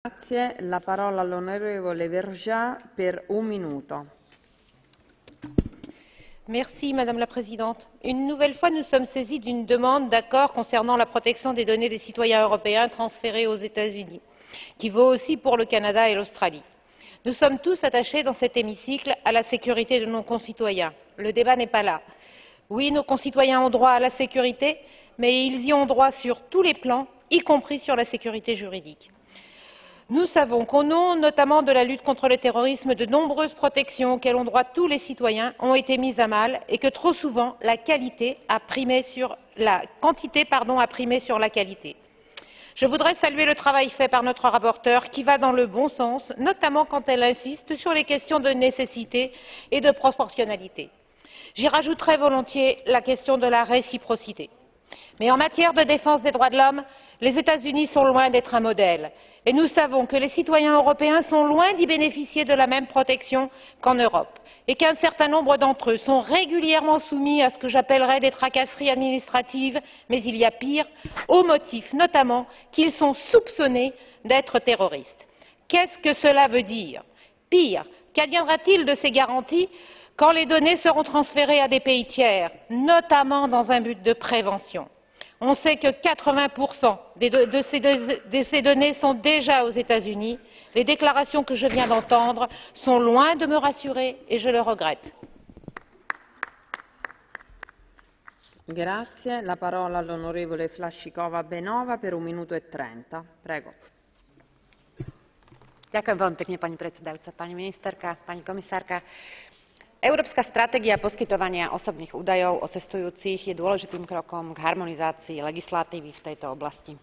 La parole all'onorevole Vergiat per un minuto. Madame la Présidente. Une nouvelle fois, nous sommes saisis d'une demande d'accord concernant la protection des données des citoyens européens transférées aux États-Unis, qui vaut aussi pour le Canada et l'Australie. Nous sommes tous attachés dans cet hémicycle à la sécurité de nos concitoyens. Le débat n'est pas là. Oui, nos concitoyens ont droit à la sécurité, mais ils y ont droit sur tous les plans, y compris sur la sécurité juridique. Nous savons qu'au nom notamment de la lutte contre le terrorisme, de nombreuses protections auxquelles ont droit tous les citoyens ont été mises à mal et que trop souvent la quantité a primé sur la qualité. Je voudrais saluer le travail fait par notre rapporteure qui va dans le bon sens, notamment quand elle insiste sur les questions de nécessité et de proportionnalité. J'y rajouterai volontiers la question de la réciprocité. Mais en matière de défense des droits de l'homme, les États-Unis sont loin d'être un modèle et nous savons que les citoyens européens sont loin d'y bénéficier de la même protection qu'en Europe et qu'un certain nombre d'entre eux sont régulièrement soumis à ce que j'appellerais des tracasseries administratives, mais il y a pire, au motif notamment qu'ils sont soupçonnés d'être terroristes. Qu'est-ce que cela veut dire? Pire, qu'adviendra-t-il de ces garanties quand les données seront transférées à des pays tiers, notamment dans un but de prévention? On sait que 80% de ces données sont déjà aux États-Unis. Les déclarations que je viens d'entendre sont loin de me rassurer et je le regrette. Grazie. La parola all'onorevole Flašíková Beňová per 1 minúto e 30. Prego. Ďakujem veľmi pekne, pani predsedajúca, pani ministerka, pani komisárka. Európska stratégia poskytovania osobných údajov o cestujúcich je dôležitým krokom k harmonizácii legislatívy v tejto oblasti.